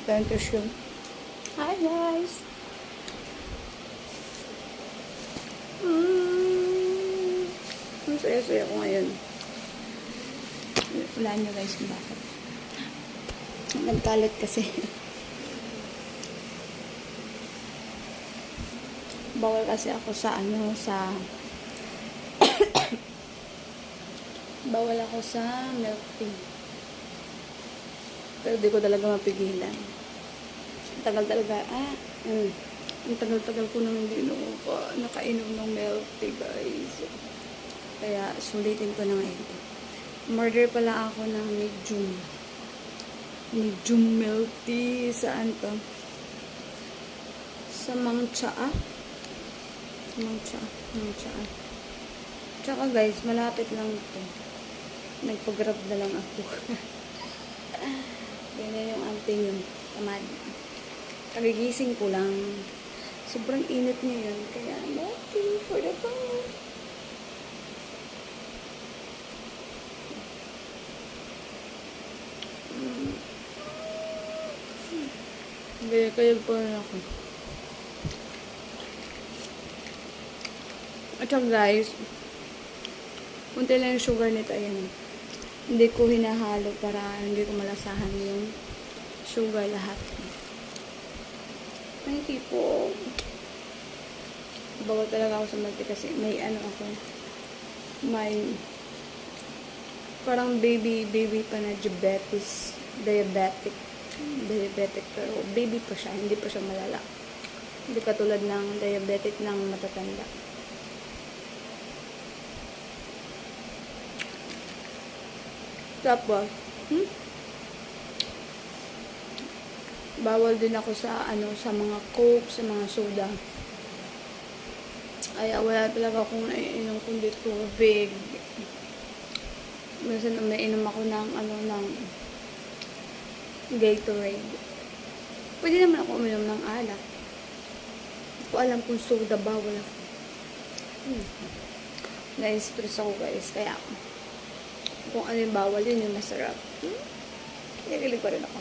Tentation. Hi guys! Ang saya-saya ko ngayon. Wala nyo guys kung bakit. Nagkalat kasi. Bawal kasi ako sa bawal ako sa milk tea. Pero di ko talaga mapigilan. Tagal talaga, ang tagal-tagal ko nang hindi nakainom ng milk tea, guys. Kaya, sulitin ko na ngayon. Murder pala ako ng medium milk tea. Saan to? Sa Mangcha. Tsaka guys, malapit lang ito. Nagpag-grab na lang ako. Ganyan yung ating yung tamad. Kagigising ko lang. Sobrang init niya yun. Kaya, milky for the phone. Kaya po na ako. At saka guys, kunti lang yung sugar nito. Ayan. Hindi ko hinahalo para hindi ko malasahan yung sugar lahat. Thank you po. Bawal talaga ako sa milk tea kasi may may parang baby pa na diabetic pero baby pa siya, hindi pa siya malala. Hindi katulad ng diabetic ng matatanda. Tapos, bawal din ako sa mga coke, sa mga soda. Ay, wala talaga akong naiinom kundi tubig. Minsan naiinom ako ng Gatorade. Pwede naman ako uminom ng alak. Hindi ko alam kung soda bawal ako. Na-stress ako guys, kaya kung ano yung bawal, yun yung masarap. Nakikilig pa rin ako.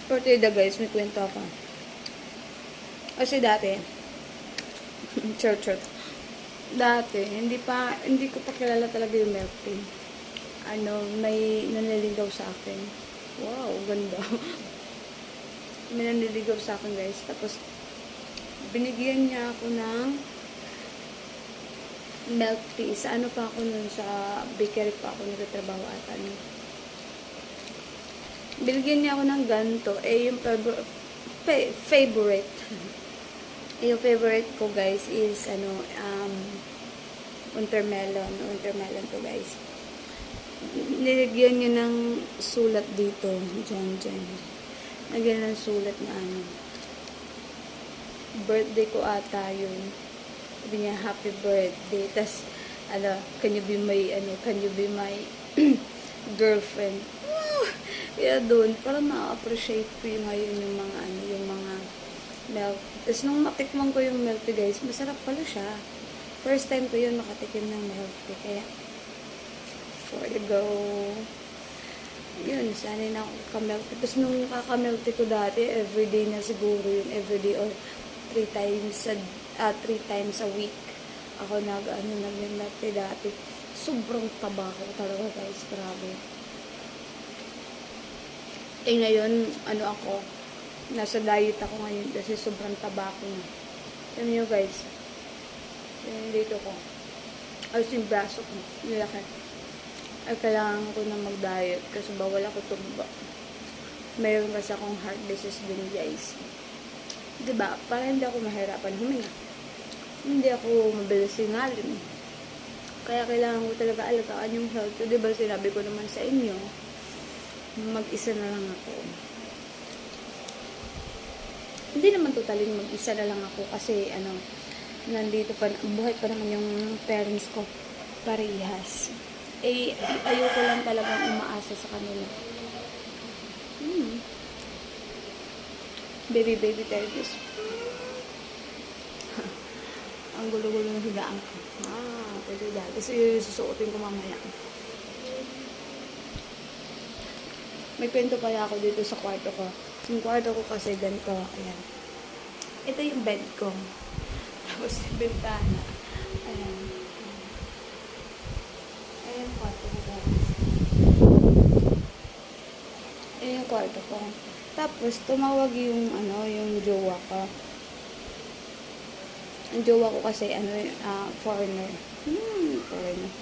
For today guys, may kwento ako. Kasi dati, dati, hindi ko pa kilala talaga yung milk tea. May naniligaw sa akin. Wow, ganda. May naniligaw sa akin guys. Tapos, binigyan niya ako ng milk tea. Sa pa ako nun, sa bakery pa ako nagtatrabaho at binigyan niya ako ng ganito. Yung favorite. Yung favorite ko guys is wintermelon. Wintermelon to guys. Nilagyan niya ng sulat dito. Diyan. Nilagyan ng sulat na birthday ko ata yun. Sabi niya, happy birthday. Tas, can you be my girlfriend? Kaya doon, parang na-appreciate ko yung ngayon yung mga milk. Tapos nung matikman ko yung milk tea guys, masarap pala siya. First time ko yun makatikim ng milk tea. Kaya, for the go. Yun, sanay na ako ka-milk tea. Tapos nung kaka-milk tea ko dati, everyday na siguro yun. Everyday or 3 times a week. Ako nag-milk tea dati. Sobrang taba ko talaga guys. Grabe. Ngayon, ako, nasa diet ako ngayon kasi sobrang taba ko na. Alam nyo guys, yung dito ko, yung braso ko, nilaki. Ay, kailangan ko na mag-diet kasi bawal ako tumba. Mayroon kasi akong heart disease din guys. Diba? Para hindi ako mahirapan huminga. Hindi ako mabilis singalin. Kaya kailangan ko talaga alagaan yung health. So, diba sinabi ko naman sa inyo, mag-isa na lang ako. Hindi naman totaling mag-isa na lang ako kasi nandito pa, buhay pa naman yung parents ko parehas. Ayoko lang talagang umaasa sa kanila. Baby therapist. Ang gulo-gulo ng higaan ko. Pwede dahil. Kasi susuotin ko mamaya. May kwento pala ako dito sa kwarto ko. Yung kwarto ko kasi ganito. Ayan. Ito yung bed ko. Tapos yung bintana. Ayan. Ayan yung kwarto ko, guys. Ayan yung kwarto ko. Tapos, tumawag yung, yung jowa ko. Ang jowa ko kasi, foreigner. Foreigner.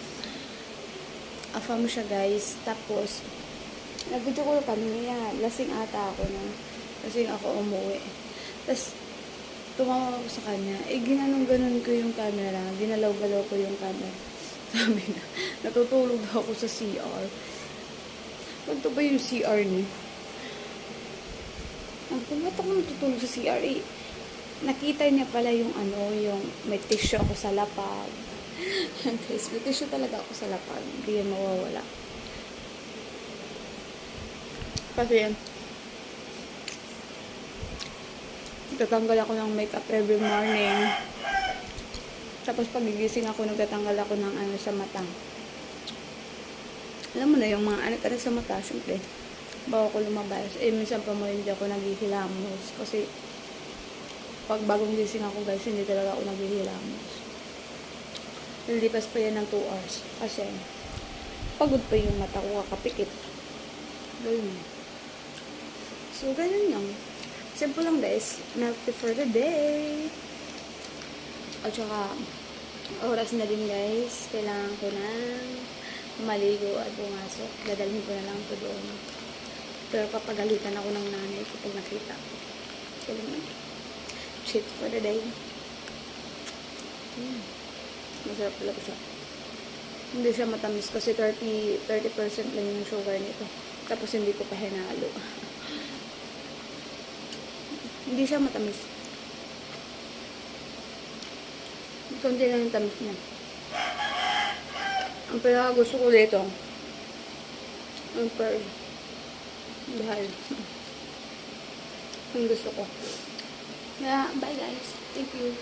Afam siya, guys. Tapos, nag-video call kami. Lasing ata ako nun. Lasing ako umuwi. Tapos, tumawag ako sa kanya. Ginanong-ganon ko yung camera. Ginalaw-galaw ko yung camera. Sabi na, natutulog ako sa CR. Ganito ba yung CR niya? Ba't ako natutulog sa CR? Nakita niya pala yung yung may tissue ako sa lapag. Guys, may tissue talaga ako sa lapag. Hindi yan mawawala. Kasi, tatanggal ako ng makeup every morning. Tapos pagigising ako, nagtatanggal ako ng sa mata. Alam mo na, yung mga anak-anak sa mata, syempre, bago ko lumabas. Minsan pa mo hindi ako naghihilamos. Kasi, pag bagong gising ako, guys, hindi talaga ako naghihilamos. Nilipas pa yan ng 2 hours. Kasi, pagod pa yung mata ko, kakapikit. Ganun. So, ganun lang. Simple lang, guys. Milk tea for the day. At saka, oras na din, guys. Kailangan ko na maligo at pumasok. Dadalhin ko na lang ito doon. Pero papagalitan ako ng nanay ko pag nakita ko. Kaya naman. Shit for the day. Masarap pala ko siya. Hindi siya matamis kasi 30% lang yung sugar nito. Tapos hindi ko pa hinalo. Hindi siya matamis. Kunti lang yung tamis niya. Ang pinaka gusto ko dito, ang pearl. Dahil, ang gusto ko. Bye guys. Thank you.